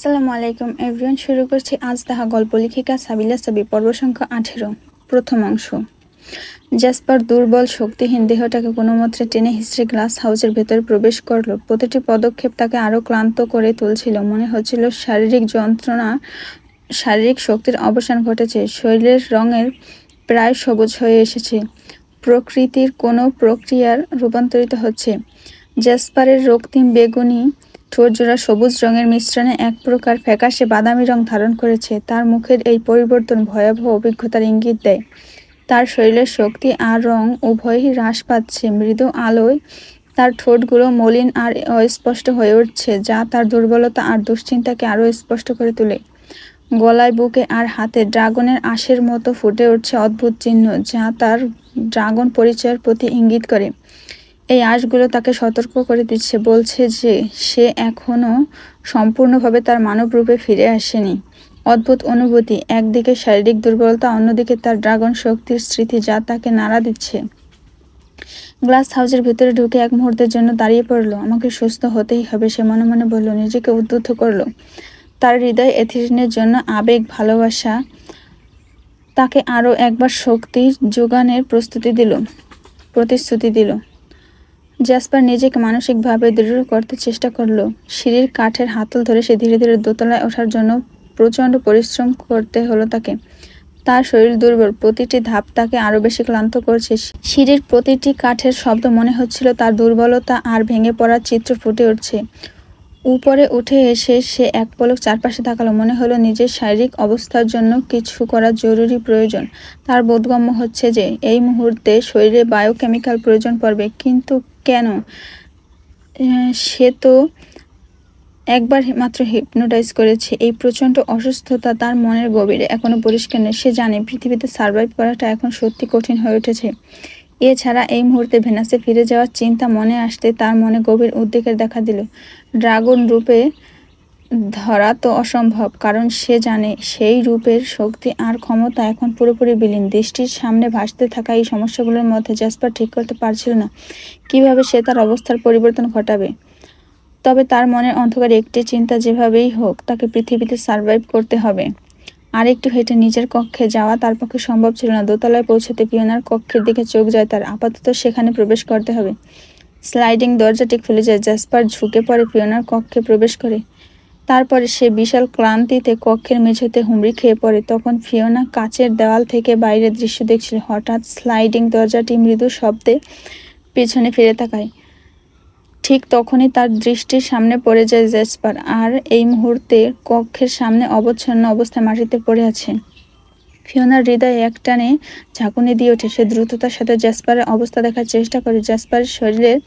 আসসালামু আলাইকুম এভরিওয়ান, শুরু করছি আজ তাহা গল্প। লেখিকা সাবিলা সাবি, পর্ব সংখ্যা 18, প্রথম অংশ। জ্যাসপার দুর্বল শক্তিহীন দেহটাকে কোনো মতে টেনে হিঁচড়ে গ্লাস হাউসের ভেতরে প্রবেশ করলো। প্রতিটি পদক্ষেপ তাকে আরো ক্লান্ত করে তুলছিল। মনে হচ্ছিল শারীরিক শক্তির অবসান ঘটেছে। শরীরের রঙের প্রায় সবুজ হয়ে এসেছে, প্রকৃতির কোনো প্রক্রিয়ার রূপান্তরিত হচ্ছে। জ্যাসপারের রক্তিম বেগুনি ঠোঁটজোড়া সবুজ রঙের মিশ্রণে এক প্রকার ফ্যাকাশে বাদামি রং ধারণ করেছে। তার মুখের এই পরিবর্তন ভয়াবহ অভিজ্ঞতার ইঙ্গিত দেয়। তার শরীরের শক্তি আর রং উভয়ই হ্রাস পাচ্ছে। মৃদু আলোয় তার ঠোঁটগুলো মলিন আর অস্পষ্ট হয়ে উঠছে, যা তার দুর্বলতা আর দুশ্চিন্তাকে আরও স্পষ্ট করে তোলে। গলায়, বুকে আর হাতে ড্রাগনের আঁশের মতো ফুটে উঠছে অদ্ভুত চিহ্ন, যা তার ড্রাগন পরিচয়ের প্রতি ইঙ্গিত করে। এই আঁশগুলো তাকে সতর্ক করে দিচ্ছে, বলছে যে সে এখনও সম্পূর্ণভাবে তার মানব রূপে ফিরে আসেনি। অদ্ভুত অনুভূতি, একদিকে শারীরিক দুর্বলতা, অন্যদিকে তার ড্রাগন শক্তির স্মৃতি যা তাকে নাড়া দিচ্ছে। গ্লাস হাউসের ভিতরে ঢুকে এক মুহূর্তের জন্য দাঁড়িয়ে পড়ল। আমাকে সুস্থ হতেই হবে, সে মনে মনে বলল। নিজেকে উদ্বুদ্ধ করল। তার হৃদয় এথেরিনের জন্য আবেগ, ভালোবাসা তাকে আরও একবার শক্তি যোগানের প্রতিশ্রুতি দিল। জ্যাসপার নিজেকে মানসিকভাবে দৃঢ় করতে চেষ্টা করল। সিঁড়ির কাঠের হাতল ধরে সে ধীরে ধীরে দোতলায় ওঠার জন্য প্রচণ্ড পরিশ্রম করতে হলো তাকে। তার শরীর দুর্বল, প্রতিটি ধাপ তাকে আরও বেশি ক্লান্ত করছে। সিঁড়ির প্রতিটি কাঠের শব্দ মনে হচ্ছিল তার দুর্বলতা আর ভেঙে পড়ার চিত্র ফুটে উঠছে। উপরে উঠে এসে সে এক পলক চারপাশে তাকালো। মনে হলো নিজের শারীরিক অবস্থার জন্য কিছু করা জরুরি প্রয়োজন। তার বোধগম্য হচ্ছে যে এই মুহূর্তে শরীরে বায়োকেমিক্যাল প্রয়োজন পড়বে, কিন্তু কেন? সে তো একবার মাত্র হিপনোটাইজ করেছে। এই প্রচণ্ড অসুস্থতা তার মনের গভীরে এখনো পরিষ্কার নেই। সে জানে পৃথিবীতে সার্ভাইভ করাটা এখন সত্যি কঠিন হয়ে উঠেছে। এছাড়া এই মুহূর্তে ভেনাসে ফিরে যাওয়ার চিন্তা মনে আসতে তার মনে গভীর উদ্বেগের দেখা দিল। ড্রাগন রূপে ধরা তো অসম্ভব, কারণ সে জানে সেই রূপের শক্তি আর ক্ষমতা এখন পুরোপুরি বিলীন। দৃষ্টির সামনে ভাসতে থাকা এই সমস্যাগুলোর মধ্যে জ্যাসপার ঠিক করতে পারছিল না কিভাবে সে তার অবস্থার পরিবর্তন ঘটাবে। তবে তার মনের অন্ধকারে একটি চিন্তা, যেভাবেই হোক তাকে পৃথিবীতে সার্ভাইভ করতে হবে। আর একটু হেঁটে নিজের কক্ষে যাওয়া তার পক্ষে সম্ভব ছিল না। দোতলায় পৌঁছাতে ফিওনার কক্ষের দিকে চোখ যায় তার। আপাতত সেখানে প্রবেশ করতে হবে। স্লাইডিং দরজাটি খুলে যায়। জ্যাসপার ঝুঁকে পড়ে ফিওনার কক্ষে প্রবেশ করে। তারপরে সে বিশাল ক্লান্তিতে কক্ষের মেঝেতে হুমড়ি খেয়ে পড়ে। তখন ফিওনা কাচের দেওয়াল থেকে বাইরের দৃশ্য দেখছিল। হঠাৎ স্লাইডিং দরজাটি মৃদু শব্দে পেছনে ফিরে তাকায়। ঠিক তখনই তার দৃষ্টির সামনে পড়ে যায় জ্যাসপার, আর এই মুহূর্তে কক্ষের সামনে অবচ্ছন্ন অবস্থায় মাটিতে পড়ে আছে। ফিওনার হৃদয়ে একটানে ঝাঁকুনি দিয়ে ওঠে। সে দ্রুততার সাথে জ্যাসপারের অবস্থা দেখার চেষ্টা করে। জ্যাসপারের শরীরের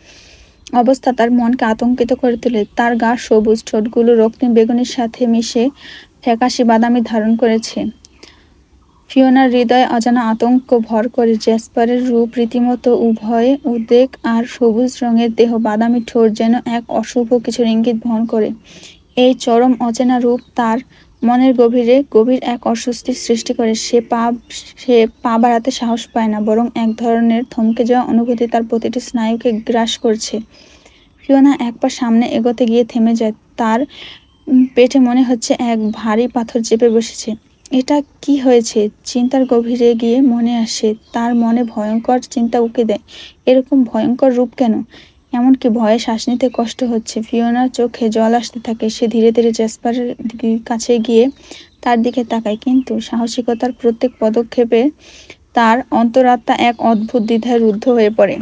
অবস্থা তার মনকে আতঙ্কিত করে তোলে। তার গা সবুজ, ঠোঁটগুলো রক্তিম বেগুনির সাথে মিশে ফ্যাকাশে বাদামি ধারণ করেছে। ফিওনার হৃদয়ে অজানা আতঙ্ক ভর করে। জ্যাসপারের রূপ রীতিমতো উভয় উদ্বেগ আর সবুজ রঙের দেহ, বাদামি ঠোঁট যেন এক অশুভ কিছুর ইঙ্গিত বহন করে। এই চরম অচেনা রূপ তার মনের গভীর এক অস্বস্তির সৃষ্টি করে। সে পা বাড়াতে সাহস পায় না, বরং এক ধরনের থমকে যাওয়া অনুভূতি তার প্রতিটি স্নায়ুকে গ্রাস করছে। ফিওনা এক পা সামনে এগোতে গিয়ে থেমে যায়। তার পেটে মনে হচ্ছে এক ভারী পাথর চেপে বসেছে। এটা কি হয়েছে? চিন্তার গভীরে গিয়ে মনে আসে। তার মনে ভয়ঙ্কর চিন্তা উকি দেয়। এরকম ভয়ঙ্কর রূপ কেন? এমনকি ভয়ে শ্বাস নিতে কষ্ট হচ্ছে। ফিওনার চোখে জল আসতে থাকে। সে ধীরে ধীরে জ্যাসপারের কাছে গিয়ে তার দিকে তাকায়, কিন্তু সাহসিকতার প্রত্যেক পদক্ষেপে তার অন্তরাত্মা এক অদ্ভুত দ্বিধায় রুদ্ধ হয়ে পড়ে।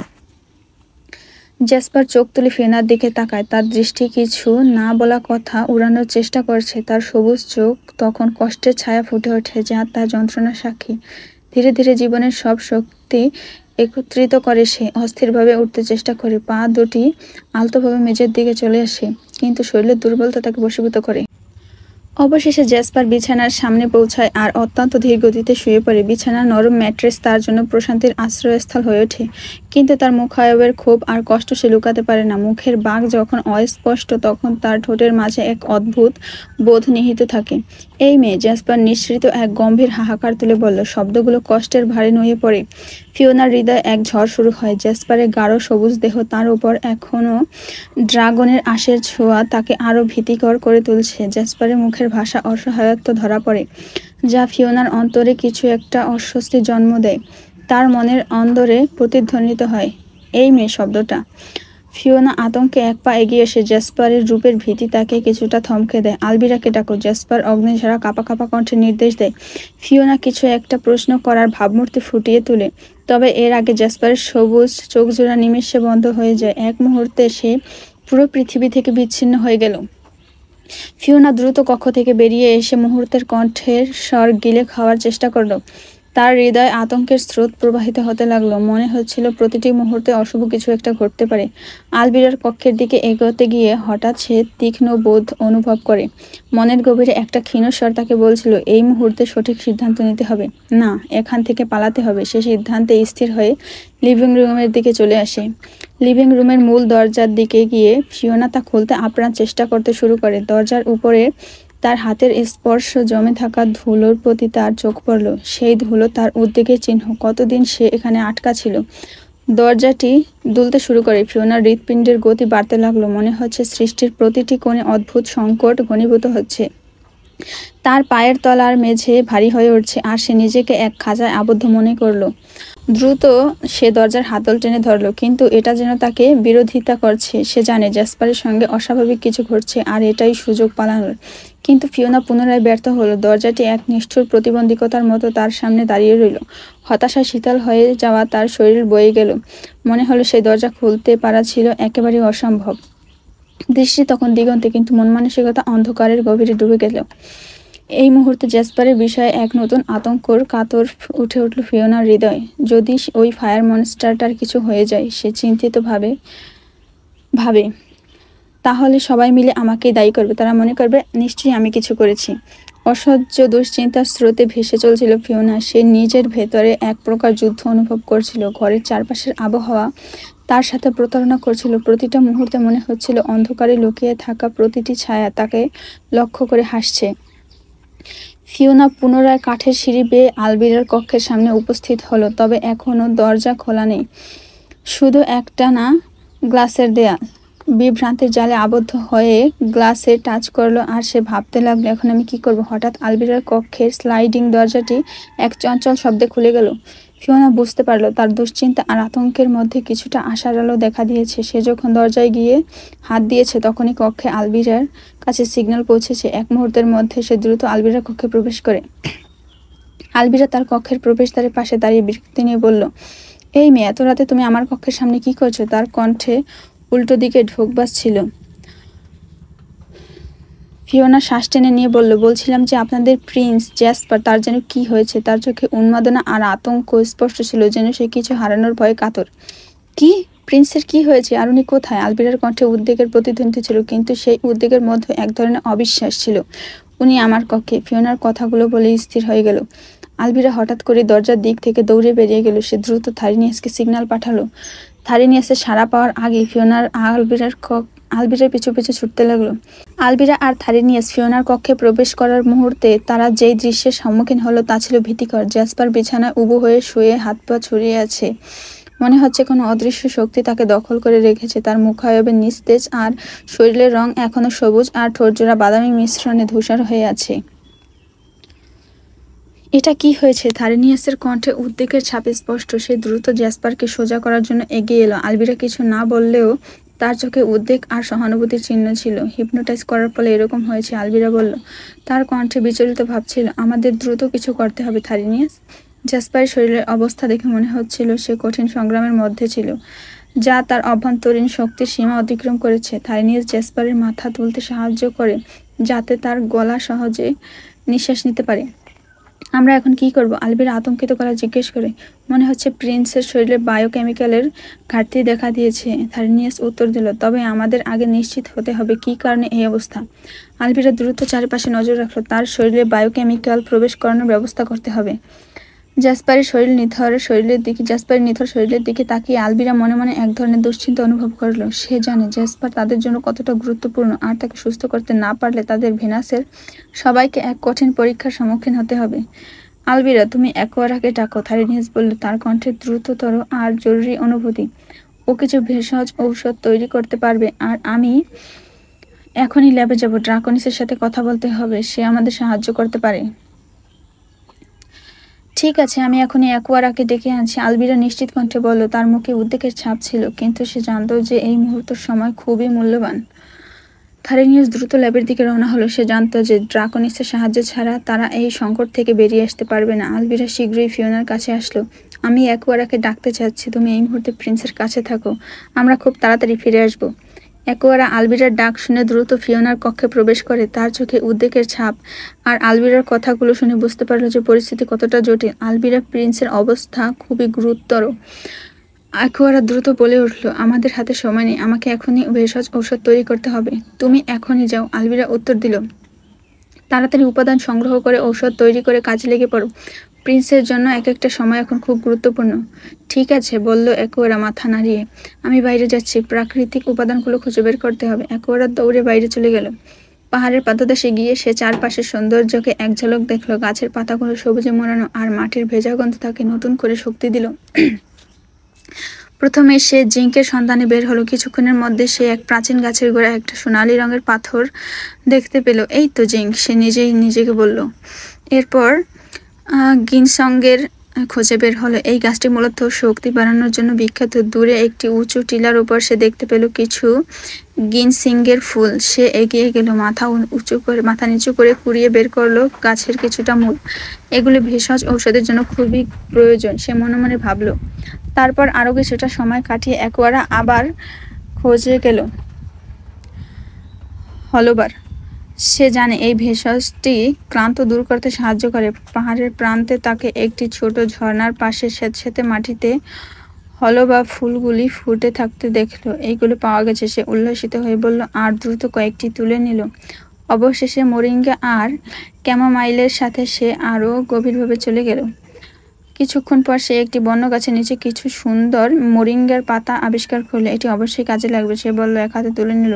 জ্যাসপার চোখ তুলে ফিওনার দিকে তাকায়। তার দৃষ্টি কিছু না বলা কথা উড়ানোর চেষ্টা করছে। তার সবুজ চোখ তখন কষ্টের ছায়া ফুটে ওঠে, যা তার যন্ত্রণার সাক্ষী। ধীরে ধীরে জীবনের সব শক্তি একত্রিত করে সে অস্থিরভাবে উঠতে চেষ্টা করে। পা দুটি আলতোভাবে মেঝের দিকে চলে আসে, কিন্তু শরীরের দুর্বলতা তাকে বশীভূত করে। অবশেষে জ্যাসপার বিছানার সামনে পৌঁছায় আর অত্যন্ত ধীর গতিতে শুয়ে পড়ে। বিছানার নরম ম্যাট্রেস তার জন্য প্রশান্তির আশ্রয়স্থল হয়ে ওঠে। কিন্তু তার মুখায়বের ক্ষোভ আর কষ্ট সে লুকাতে পারে না। মুখের বাঁক যখন অস্পষ্ট তখন তার ঠোঁটের মাঝে এক অদ্ভুত বোধ নিহিত থাকে। এই মেয়ে, জ্যাসপার নিঃসৃত এক গম্ভীর হাহাকার তুলে বলল। শব্দগুলো কষ্টের ভারে নুয়ে পড়ে। ফিওনার হৃদয়ে এক ঝড় শুরু হয়। জ্যাসপারের গাঢ় সবুজ দেহ, তার উপর এখনও ড্রাগনের আশের ছোঁয়া তাকে আরও ভীতিকর করে তুলছে। জ্যাসপারের মুখের ভাষা অসহায়ত্ব ধরা পড়ে, যা ফিওনার অন্তরে কিছু একটা অস্বস্তি জন্ম দেয়। তার মনের অন্দরে প্রতিধ্বনিত হয় এই মেয়ে শব্দটা। ফিওনা আতঙ্কে এক পা এগিয়ে এসে জ্যাসপারের রূপের ভীতি তাকে কিছুটা থমকে দেয়। আলবিরাকে ডাকো, জ্যাসপার অগ্নিঝরা কাঁপা কাঁপা কণ্ঠে নির্দেশ দেয়। ফিওনা কিছু একটা প্রশ্ন করার ভাবমূর্তি ফুটিয়ে তোলে, তবে এর আগে জ্যাসপারের সবুজ চোখজোড়া নিমেষে বন্ধ হয়ে যায়। এক মুহূর্তে সে পুরো পৃথিবী থেকে বিচ্ছিন্ন হয়ে গেল। ফিওনা দ্রুত কক্ষ থেকে বেরিয়ে এসে মুহূর্তের কণ্ঠের স্বর গিলে খাওয়ার চেষ্টা করল। তার হৃদয়ে আতঙ্কের স্রোত প্রবাহিত হতে লাগলো। মনে হচ্ছিল প্রতিটি মুহূর্তে অশুভ কিছু একটা ঘটতে পারে। আলবিরার কক্ষের দিকে এগোতে গিয়ে হঠাৎ সে তীক্ষ্ণ বোধ অনুভব করে। মনের গভীরে একটা ক্ষীণ স্বর তাকে বলছিল, এই মুহূর্তে সঠিক সিদ্ধান্ত নিতে হবে। না, এখান থেকে পালাতে হবে। সে সিদ্ধান্তে স্থির হয়ে লিভিং রুমের দিকে চলে আসে। লিভিং রুমের মূল দরজার দিকে গিয়ে ফিওনা তা খুলতে আপ্রাণ চেষ্টা করতে শুরু করে। দরজার উপরে তার হাতের স্পর্শ জমে থাকা ধুলোর প্রতি তার চোখ পড়ল। সেই ধুলো তার উদ্বেগের চিহ্ন। কতদিন সে এখানে আটকা ছিল। দরজাটি দুলতে শুরু করে। ফিওনার হৃৎপিণ্ডের গতি বাড়তে লাগলো। মনে হচ্ছে সৃষ্টির প্রতিটি কোণে অদ্ভুত সংকট ঘনীভূত হচ্ছে। তার পায়ের তলার মেঝে ভারী হয়ে উঠছে, আর সে নিজেকে এক খাঁচায় আবদ্ধ মনে করল। দ্রুত সে দরজার হাতল টেনে ধরল, কিন্তু এটা যেন তাকে বিরোধিতা করছে। সে জানে জ্যাসপারের সঙ্গে অস্বাভাবিক কিছু ঘটছে, আর এটাই সুযোগ পালানোর। কিন্তু ফিওনা পুনরায় ব্যর্থ হলো। দরজাটি এক নিষ্ঠুর প্রতিবন্ধকতার মতো তার সামনে দাঁড়িয়ে রইল। হতাশায় শীতল হয়ে যাওয়া তার শরীর বয়ে গেল। মনে হলো সেই দরজা খুলতে পারা ছিল একেবারেই অসম্ভব। দৃষ্টি তখন দিগন্তে, কিন্তু মন মানসিকতা অন্ধকারের গভীরে ডুবে গেল। এই মুহূর্তে জ্যাসপারের বিষয়ে এক নতুন আতঙ্কর কাতর উঠে উঠল ফিওনার হৃদয়ে। যদি ওই ফায়ার মনস্টারটার কিছু হয়ে যায়, সে চিন্তিত ভাবে তাহলে সবাই মিলে আমাকেই দায়ী করবে। তারা মনে করবে নিশ্চয়ই আমি কিছু করেছি। অসহ্য দুশ্চিন্তার স্রোতে ভেসে চলছিল ফিওনা। সে নিজের ভেতরে এক প্রকার যুদ্ধ অনুভব করছিল। ঘরের চারপাশের আবহাওয়া তার সাথে প্রতারণা করছিল। প্রতিটা মুহূর্তে মনে হচ্ছিল অন্ধকারে লুকিয়ে থাকা প্রতিটি ছায়া তাকে লক্ষ্য করে হাসছে। ফিওনা পুনরায় কাঠের সিঁড়ি বেয়ে আলবিরার কক্ষের সামনে উপস্থিত হলো, তবে এখনও দরজা খোলা নেই, শুধু একটানা গ্লাসের দেয়াল। বিভ্রান্তির জালে আবদ্ধ হয়ে গ্লাসে টাচ করলো, আর সে ভাবতে লাগলো, এখন আমি কি করব। হঠাৎ আলবিরার কক্ষের স্লাইডিং দরজাটি এক চঞ্চল শব্দে খুলে গেল। ফিওনা বুঝতে পারলো তার দুশ্চিন্তা আর আতঙ্কের মধ্যে কিছুটা আশার আলো দেখা দিয়েছে। সে যখন দরজায় গিয়ে হাত দিয়েছে, তখনই কক্ষে আলবিরার কাছে সিগন্যাল পৌঁছেছে। এক মুহূর্তের মধ্যে সে দ্রুত আলবিরার কক্ষে প্রবেশ করে। আলবিরা তার কক্ষের প্রবেশদ্বারের পাশে দাঁড়িয়ে বিরক্তি নিয়ে বলল, এই মেয়ে, এত রাতে তুমি আমার কক্ষের সামনে কি করছো? তার কণ্ঠে উল্টো দিকে ঢোক বাজছিল। ফিওনা শ্বাস টেনে নিয়ে বলল, বলছিলাম যে আপনাদের প্রিন্স জ্যাসপার, তার যেন কি হয়েছে। তার চোখে উন্মাদনা আর আতঙ্ক স্পষ্ট ছিল, যেন সে কিছু হারানোর ভয়ে কাতর। কি? প্রিন্সের কি হয়েছে? আর উনি কোথায়? আলবিরার কণ্ঠে উদ্বেগের প্রতিধ্বনি ছিল, কিন্তু সেই উদ্বেগের মধ্যে এক ধরনের অবিশ্বাস ছিল। উনি আমার কক্ষে। ফিওনার কথাগুলো বলে স্থির হয়ে গেল। আলবিরা হঠাৎ করে দরজার দিক থেকে দৌড়ে বেরিয়ে গেল। সে দ্রুত থারিনিয়াসকে সিগন্যাল পাঠালো। থারিনিয়াসের সাড়া পাওয়ার আগেই ফিওনার আলবিরার পিছু পিছু ছুটতে লাগলো। আলবিরা আর থারিনিয়াস ফিওনার কক্ষে প্রবেশ করার মুহূর্তে তারা যেই দৃশ্যের সম্মুখীন হলো তা ছিল ভীতিকর। জ্যাসপার বিছানায় উবু হয়ে শুয়ে হাত পা ছড়িয়ে আছে। মনে হচ্ছে কোনো অদৃশ্য শক্তি তাকে দখল করে রেখেছে। তার মুখায়বে নিস্তেজ, আর শরীরের রং এখনো সবুজ, আর ঠোঁটজোড়া বাদামি মিশ্রণে ধূসর হয়ে আছে। এটা কি হয়েছে? থারিনিয়াসের কণ্ঠে উদ্বেগের ছাপে স্পষ্ট। সে দ্রুত জ্যাসপারকে সোজা করার জন্য এগিয়ে এলো। আলবিরা কিছু না বললেও তার চোখে উদ্বেগ আর সহানুভূতির চিহ্ন ছিল। হিপনোটাইজ করার ফলে এরকম হয়েছে, আলবিরা বলল। তার কণ্ঠে বিচলিত ভাব ছিল। আমাদের দ্রুত কিছু করতে হবে থারিনিয়াস। জ্যাসপারের শরীরের অবস্থা দেখে মনে হচ্ছিল সে কঠিন সংগ্রামের মধ্যে ছিল, যা তার অভ্যন্তরীণ শক্তির সীমা অতিক্রম করেছে। থারিনিয়াস জ্যাসপারের মাথা তুলতে সাহায্য করে, যাতে তার গলা সহজে নিঃশ্বাস নিতে পারে। আমরা এখন কি করব? আলবিরা আতঙ্কিত গলায় জিজ্ঞেস করে। মনে হচ্ছে প্রিন্সের শরীরে বায়োকেমিক্যালের ঘাটতি দেখা দিয়েছে, থারিনিয়াস উত্তর দিল। তবে আমাদের আগে নিশ্চিত হতে হবে কী কারণে এই অবস্থা। আলবিরা দ্রুত চারপাশে নজর রাখলো। তার শরীরে বায়োকেমিক্যাল প্রবেশ করানোর ব্যবস্থা করতে হবে। জাসপারের নিথর শরীরের দিকে তাকিয়ে আলবিরা মনে মনে এক ধরনের দুশ্চিন্তা অনুভব করলো। সে জানে জাসপার তাদের জন্য কতটা গুরুত্বপূর্ণ, আর তাকে সুস্থ করতে না পারলে তাদের ভেনাসের সবাইকে এক কঠিন পরীক্ষার সম্মুখীন হতে হবে। আলবিরা, তুমি অ্যাকোয়ারাকে ডাকো, থারিনিয়াস বলল, তার কণ্ঠে দ্রুততর আর জরুরি অনুভূতি। ও কিছু ভেষজ ঔষধ তৈরি করতে পারবে, আর আমি এখনই ল্যাবে যাব। ড্রাকনিসের সাথে কথা বলতে হবে, সে আমাদের সাহায্য করতে পারে। ঠিক আছে, আমি এখনই অ্যাকোয়ারাকে ডেকে আনছি, আলবিরা নিশ্চিত কণ্ঠে বলল। তার মুখে উদ্বেগের ছাপ ছিল, কিন্তু সে জানত যে এই মুহূর্তের সময় খুবই মূল্যবান। থারিনিয়াস দ্রুত ল্যাবের দিকে রওনা হলো। সে জানত যে ড্রাকনিসের সাহায্য ছাড়া তারা এই সংকট থেকে বেরিয়ে আসতে পারবে না। আলবিরা শীঘ্রই ফিওনার কাছে আসলো। আমি অ্যাকোয়ারাকে ডাকতে চাচ্ছি, তুমি এই মুহূর্তে প্রিন্সের কাছে থাকো, আমরা খুব তাড়াতাড়ি ফিরে আসব। অ্যাকোয়ারা আলবিরার ডাক শুনে দ্রুত ফিওনার কক্ষে প্রবেশ করে। তার চোখে উদ্বেগের ছাপ, আর আলবিরার কথাগুলো শুনে বুঝতে পারল যে পরিস্থিতি কতটা জটিল। আলবিরা, প্রিন্সের অবস্থা খুবই গুরুতর। অ্যাকোয়ারা দ্রুত বলে উঠল, আমাদের হাতে সময় নেই, আমাকে এখনই ভেষজ ঔষধ তৈরি করতে হবে। তুমি এখনই যাও, আলবিরা উত্তর দিল। তাড়াতাড়ি উপাদান সংগ্রহ করে ঔষধ তৈরি করে কাজে লেগে পড়ো। প্রিন্সের জন্য এক একটা সময় এখন খুব গুরুত্বপূর্ণ। ঠিক আছে, বলল অ্যাকোয়ারা মাথা নাড়িয়ে। আমি বাইরে যাচ্ছি, প্রাকৃতিক উপাদানগুলো খুঁজে বের করতে হবে। অ্যাকোয়ারা দৌড়ে বাইরে চলে গেল। পাহাড়ের পাদদেশে গিয়ে সে চারপাশের সৌন্দর্যকে এক ঝলক দেখল। গাছের পাতাগুলো সবুজে মোড়ানো, আর মাটির ভেজা গন্ধ তাকে নতুন করে শক্তি দিল। প্রথমে সে জিঙ্কের সন্ধানে বের হলো। কিছুক্ষণের মধ্যে সে এক প্রাচীন গাছের গোড়ায় একটা সোনালী রঙের পাথর দেখতে পেল। এই তো জিঙ্ক, সে নিজেই নিজেকে বলল। এরপর গিনসঙ্গের খোঁজে বের হলো। এই গাছটি মূলত শক্তি বাড়ানোর জন্য বিখ্যাত। দূরে একটি উঁচু টিলার উপর সে দেখতে পেল কিছু গিনসিঙ্গের ফুল। সে এগিয়ে গেল, মাথা নিচু করে কুড়িয়ে বের করলো গাছের কিছুটা মূল। এগুলি ভেষজ ঔষধের জন্য খুবই প্রয়োজন, সে মনে মনে ভাবল। তারপর আরো কিছুটা সময় কাটিয়ে অ্যাকোয়ারা আবার খোঁজে গেল হলোবার। সে জানে এই ভেষজটি ক্লান্ত দূর করতে সাহায্য করে। পাহাড়ের প্রান্তে তাকে একটি ছোট ঝর্ণার পাশে স্যাঁতসেঁতে মাটিতে হলোবা ফুলগুলি ফুটে থাকতে দেখলো। এইগুলো পাওয়া গেছে, সে উল্লসিত হয়ে বলল, আর দ্রুত কয়েকটি তুলে নিল। অবশেষে মোরিঙ্গা আর ক্যামোমাইলের সাথে সে আরও গভীরভাবে চলে গেল। কিছুক্ষণ পর সে একটি বন্য গাছের নিচে কিছু সুন্দর মোরিঙ্গার পাতা আবিষ্কার করলো। এটি অবশ্যই কাজে লাগবে, সে বলল, এক হাতে তুলে নিল।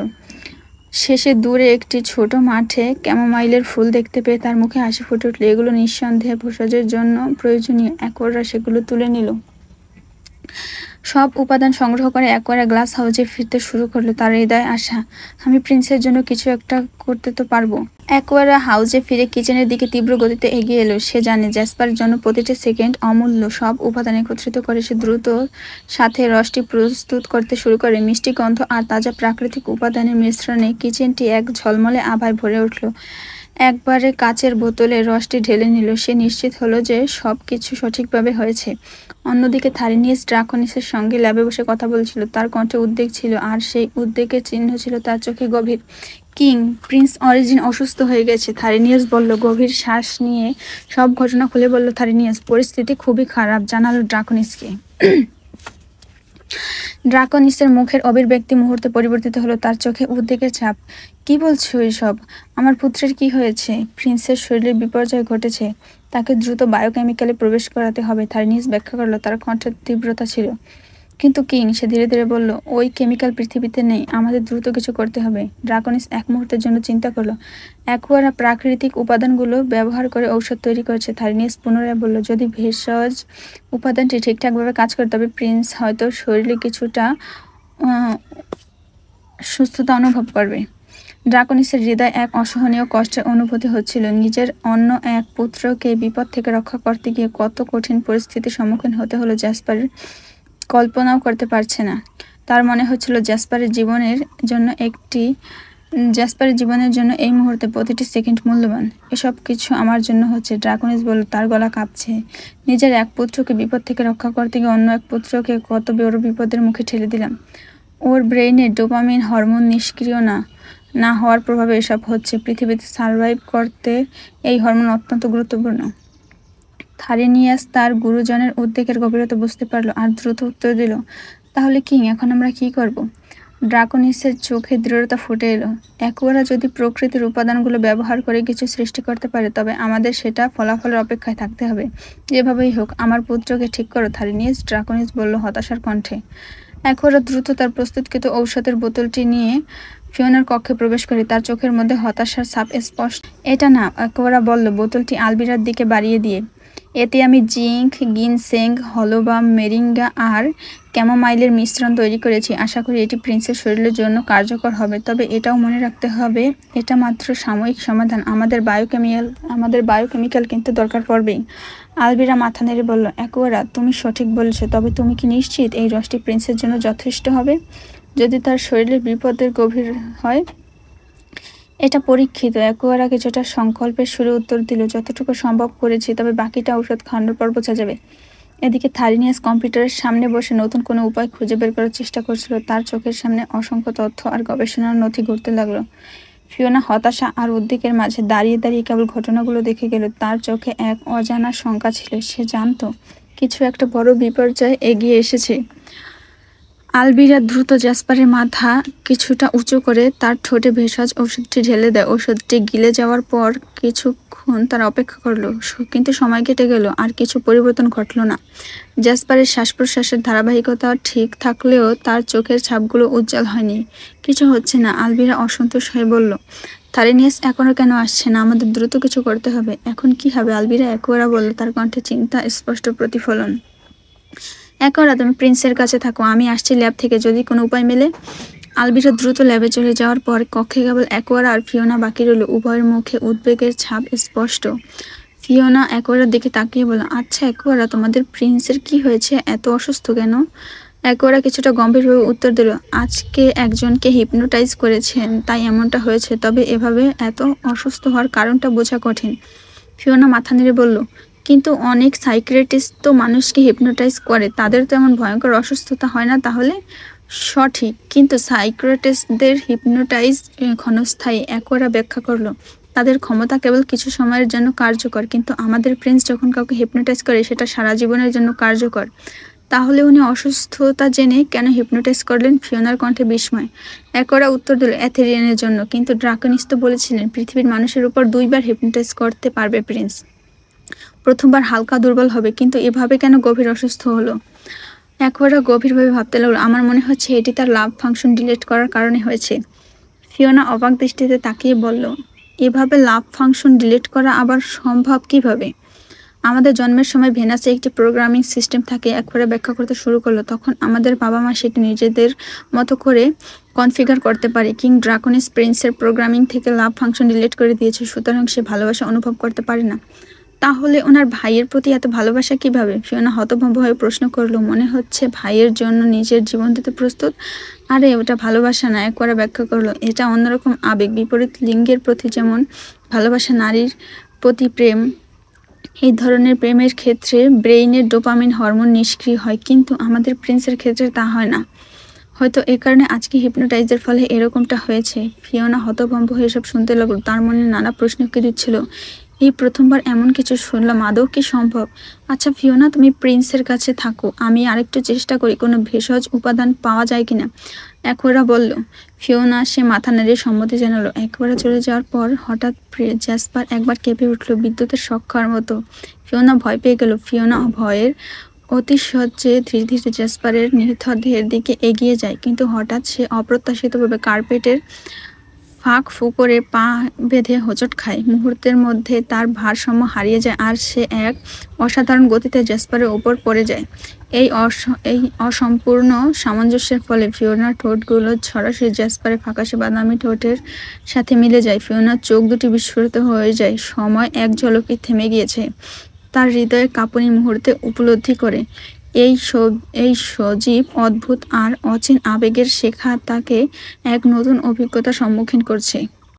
শেষে দূরে একটি ছোট মাঠে ক্যামোমাইলের ফুল দেখতে পেয়ে তার মুখে হাসি ফুটে উঠল। এগুলো নিঃসন্দেহে ভেষজের জন্য প্রয়োজনীয়। অ্যাকোয়ারা সেগুলো তুলে নিল। সব উপাদান সংগ্রহ করে অ্যাকোয়ারা গ্লাস হাউসে ফিরতে শুরু করলো। তার হৃদয় আশা, আমি প্রিন্সের জন্য কিছু একটা করতে তো পারবো। অ্যাকোয়ারা হাউসে ফিরে কিচেনের দিকে তীব্র গতিতে এগিয়ে এলো। সে জানে জ্যাসপারের জন্য প্রতিটি সেকেন্ড অমূল্য। সব উপাদান একত্রিত করে সে দ্রুত সাথে রসটি প্রস্তুত করতে শুরু করে। মিষ্টি গন্ধ আর তাজা প্রাকৃতিক উপাদানের মিশ্রণে কিচেনটি এক ঝলমলে আভায় ভরে উঠল। একবারে কাচের বোতলে রসটি ঢেলে নিল। সে নিশ্চিত হলো যে সব কিছু সঠিকভাবে হয়েছে। অন্যদিকে থারিনিয়াস ড্রাকনিসের সঙ্গে ল্যাবে বসে কথা বলছিল। তার কণ্ঠে উদ্বেগ ছিল, আর সেই উদ্বেগের চিহ্ন ছিল তার চোখে গভীর। কিং, প্রিন্স অরিজিন অসুস্থ হয়ে গেছে, থারিনিয়াস বলল। গভীর শ্বাস নিয়ে সব ঘটনা খুলে বলল থারিনিয়াস। পরিস্থিতি খুবই খারাপ, জানালো ড্রাকনিসকে। ড্রাকনিসের মুখের অভিব্যক্তি মুহূর্তে পরিবর্তিত হলো, তার চোখে উদ্বেগের ছাপ। কি বলছো এইসব? আমার পুত্রের কি হয়েছে? প্রিন্সের শরীরে বিপর্যয় ঘটেছে, তাকে দ্রুত বায়োকেমিক্যালে প্রবেশ করাতে হবে, থারিনিয়াস ব্যাখ্যা করলো। তার কণ্ঠের তীব্রতা ছিল। কিন্তু কিং, সে ধীরে ধীরে বলল, ওই কেমিক্যাল পৃথিবীতে নেই, আমাদের দ্রুত কিছু করতে হবে। ড্রাকনিস এক মুহূর্তের জন্য চিন্তা করলো। অ্যাকোয়ারা প্রাকৃতিক উপাদানগুলো ব্যবহার করে ঔষধ তৈরি করেছে। থারিনিয়াস পুনরায় বলল, যদি ভেষজ উপাদানটি ঠিকঠাকভাবে কাজ করে তবে প্রিন্স হয়তো শরীরে কিছুটা সুস্থতা অনুভব করবে। ড্রাকনিসের হৃদয় এক অসহনীয় কষ্টের অনুভূতি হচ্ছিল। নিজের অন্য এক পুত্রকে বিপদ থেকে রক্ষা করতে গিয়ে কত কঠিন পরিস্থিতির সম্মুখীন হতে হলো জ্যাসপারের কল্পনাও করতে পারছে না। তার মনে হচ্ছিল জ্যাসপারের জীবনের জন্য এই মুহূর্তে প্রতিটি সেকেন্ড মূল্যবান। এসব কিছু আমার জন্য হচ্ছে, ড্রাকনিস বলল, তার গলা কাঁপছে। নিজের এক পুত্রকে বিপদ থেকে রক্ষা করতে গিয়ে অন্য এক পুত্রকে কত বড় বিপদের মুখে ঠেলে দিলাম। ওর ব্রেইনে ডোপামিন হরমোন নিষ্ক্রিয় না হওয়ার প্রভাবে এসব হচ্ছে। পৃথিবীতে সার্ভাইভ করতে এই হরমোন অত্যন্ত গুরুত্বপূর্ণ। থারিনিয়াস তার গুরুজনের উদ্বেগের গভীরতা বুঝতে পারল, আর দ্রুত উত্তর দিল, তাহলে কিং, এখন আমরা কি করব? ড্রাকোনিসের চোখে দৃঢ়তা ফুটে এলো। অ্যাকুয়ারা যদি প্রকৃতির উপাদানগুলো ব্যবহার করে কিছু সৃষ্টি করতে পারে, তবে আমাদের সেটা ফলাফলের অপেক্ষায় থাকতে হবে। যেভাবেই হোক আমার পুত্রকে ঠিক করো থারিনিয়াস, ড্রাকোনিস বলল হতাশার কণ্ঠে। অ্যাকুয়ারা দ্রুত তার প্রস্তুতকৃত ঔষধের বোতলটি নিয়ে ফিওনার কক্ষে প্রবেশ করে। তার চোখের মধ্যে হতাশার ছাপ স্পষ্ট। এটা না, অ্যাকুয়ারা বলল, বোতলটি আলবিরার দিকে বাড়িয়ে দিয়ে। এতে আমি জিঙ্ক, গিনসেং, হলোবা, মেরিঙ্গা আর ক্যামোমাইলের মিশ্রণ তৈরি করেছি। আশা করি এটি প্রিন্সের শরীরের জন্য কার্যকর হবে। তবে এটাও মনে রাখতে হবে, এটা মাত্র সাময়িক সমাধান। আমাদের বায়োকেমিক্যাল কিন্তু দরকার পড়বেই। আলবিরা মাথা নেড়ে বলল, অ্যাকুয়ারা, তুমি সঠিক বলেছ। তবে তুমি কি নিশ্চিত এই রসটি প্রিন্সের জন্য যথেষ্ট হবে? যদি তার শরীরের বিপদের গভীর হয়? এটা পরীক্ষিত। অ্যাকুয়ারা কিছুটা সংকল্পের সুরে উত্তর দিল, যতটুকু সম্ভব করেছি, তবে বাকিটা ঔষধ খাওয়ানোর পর বোঝা যাবে। এদিকে থারিনিয়াস কম্পিউটারের সামনে বসে নতুন কোনো উপায় খুঁজে বের করার চেষ্টা করছিল। তার চোখের সামনে অসংখ্য তথ্য আর গবেষণার নথি ঘুরতে লাগলো। ফিওনা হতাশা আর উদ্বেগের মাঝে দাঁড়িয়ে দাঁড়িয়ে কেবল ঘটনাগুলো দেখে গেল। তার চোখে এক অজানা শঙ্কা ছিল। সে জানতো কিছু একটা বড় বিপর্যয় এগিয়ে এসেছে। আলবিরা দ্রুত জ্যাসপারের মাথা কিছুটা উঁচু করে তার ঠোঁটে ভেষজ ওষুধটি ঢেলে দেয়। ওষুধটি গিলে যাওয়ার পর কিছুক্ষণ তারা অপেক্ষা করলো, কিন্তু সময় কেটে গেল আর কিছু পরিবর্তন ঘটলো না। জ্যাসপারের শ্বাস প্রশ্বাসের ধারাবাহিকতা ঠিক থাকলেও তার চোখের ছাপগুলো উজ্জ্বল হয়নি। কিছু হচ্ছে না, আলবিরা অসন্তোষ হয়ে বলল। থারিনিয়াস এখনো কেন আসছে না? আমাদের দ্রুত কিছু করতে হবে। এখন কি হবে আলবিরা? অ্যাকুয়ারা বলল, তার কণ্ঠে চিন্তা স্পষ্ট প্রতিফলন। অ্যাকুয়ারা, তুমি প্রিন্সের কাছে থাকো, আমি আসছি ল্যাব থেকে, যদি কোনো উপায় মেলে। আলবিরা দ্রুত ল্যাবে চলে যাওয়ার পর কক্ষে কেবল অ্যাকুয়ারা আর ফিওনা বাকি রইল। উভয়ের মুখে উদ্বেগের ছাপ স্পষ্ট। ফিওনা অ্যাকুয়ারার দিকে তাকিয়ে বলল, আচ্ছা অ্যাকুয়ারা, তোমাদের প্রিন্সের কি হয়েছে? এত অসুস্থ কেন? অ্যাকুয়ারা কিছুটা গম্ভীরভাবে উত্তর দিল, আজকে একজনকে হিপনোটাইজ করেছেন, তাই এমনটা হয়েছে। তবে এভাবে এত অসুস্থ হওয়ার কারণটা বোঝা কঠিন। ফিওনা মাথা নেড়ে বলল, কিন্তু অনেক সাইকিয়াট্রিস্ট তো মানুষকে হিপনোটাইজ করে, তাদের তো এমন ভয়ঙ্কর অসুস্থতা হয় না। তাহলে সঠিক, কিন্তু সাইকিয়াট্রিস্টদের হিপনোটাইজ ক্ষণস্থায়ী। অ্যাকুয়ারা ব্যাখ্যা করলো, তাদের ক্ষমতা কেবল কিছু সময়ের জন্য কার্যকর, কিন্তু আমাদের প্রিন্স যখন কাউকে হিপনোটাইজ করে সেটা সারা জীবনের জন্য কার্যকর। তাহলে উনি অসুস্থতা জেনে কেন হিপনোটাইজ করলেন? ফিওনার কণ্ঠে বিস্ময়। অ্যাকুয়ারা উত্তর দিল, অ্যাথেরিয়ানের জন্য। কিন্তু ড্রাকোনিস তো বলেছিলেন পৃথিবীর মানুষের উপর 2 বার হিপনোটাইজ করতে পারবে প্রিন্স। প্রথমবার হালকা দুর্বল হবে, কিন্তু এভাবে কেন গভীর অসুস্থ হলো? অ্যাকুয়ারা গভীরভাবে ভাবতে লাগলো, আমার মনে হচ্ছে এটি তার লাভ ফাংশন ডিলিট করার কারণে হয়েছে। ফিওনা অবাক দৃষ্টিতে তাকিয়ে বলল, এভাবে লাভ ফাংশন ডিলিট করা আবার সম্ভব কিভাবে? আমাদের জন্মের সময় ভেনাসে একটি প্রোগ্রামিং সিস্টেম থাকে। অ্যাকুয়ারা ব্যাখ্যা করতে শুরু করলো, তখন আমাদের বাবা মা সেটি নিজেদের মতো করে কনফিগার করতে পারে। কিং ড্রাকোনিস প্রিন্সের প্রোগ্রামিং থেকে লাভ ফাংশন ডিলিট করে দিয়েছে, সুতরাং সে ভালোবাসা অনুভব করতে পারে না। তাহলে ওনার ভাইয়ের প্রতি এত ভালোবাসা কিভাবে? ফিওনা হতভম্ব হয়ে প্রশ্ন করলো, মনে হচ্ছে ভাইয়ের জন্য নিজের জীবন দিতে প্রস্তুত। আরে ওটা ভালোবাসা না, একবারে ব্যাখ্যা করলো, এটা অন্যরকম আবেগ। বিপরীত লিঙ্গের প্রতি যেমন ভালোবাসা, নারীর প্রতি প্রেম, এই ধরনের প্রেমের ক্ষেত্রে ব্রেইনের ডোপামিন হরমোন নিষ্ক্রিয় হয়, কিন্তু আমাদের প্রিন্সের ক্ষেত্রে তা হয় না। হয়তো এ কারণে আজকে হিপনোটাইজের ফলে এরকমটা হয়েছে। ফিওনা হতভম্ব হয়ে সব শুনতে লাগলো। তার মনে নানা প্রশ্ন উঁকি দিচ্ছিল। এই প্রথমবার এমন কিছু শুনলাম, আদৌ কি সম্ভব? আচ্ছা ফিওনা, তুমি প্রিন্সের কাছে থাকো, আমি আরেকটু চেষ্টা করি কোনো ভেষজ উপাদান পাওয়া যায় কিনা। অ্যাকুয়ারা বলল। ফিওনা সে মাথা নেড়ে সম্মতি জানালো। অ্যাকুয়ারা চলে যাওয়ার পর হঠাৎ জ্যাসপার একবার কেঁপে উঠল, বিদ্যুতের শক খাওয়ার মতো। ফিওনা ভয় পেয়ে গেল। ফিওনা ভয়ের অতিশয্যে ধীরে ধীরে জ্যাসপারের নিথর দেহের দিকে এগিয়ে যায়, কিন্তু হঠাৎ সে অপ্রত্যাশিতভাবে কার্পেটের ফাঁক ফুকরে পা বেঁধে হোঁচট খায়। মুহূর্তের মধ্যে তার ভারসাম্য হারিয়ে যায় আর সে এক অসাধারণ গতিতে জ্যাসপারের ওপর পড়ে যায়। এই অসম্পূর্ণ সামঞ্জস্যের ফলে ফিওনার ঠোঁটগুলো সরাসরি জ্যাসপারের ফ্যাকাশে বাদামি ঠোঁটের সাথে মিলে যায়। ফিওনার চোখ দুটি বিস্ফোরিত হয়ে যায়। সময় এক ঝলকে থেমে গিয়েছে। তার হৃদয়ের কাঁপুনি মুহূর্তে উপলব্ধি করে এই সজীব, অদ্ভুত আর অচিন আবেগের শেখা তাকে এক নতুন অভিজ্ঞতার সম্মুখীন করছে।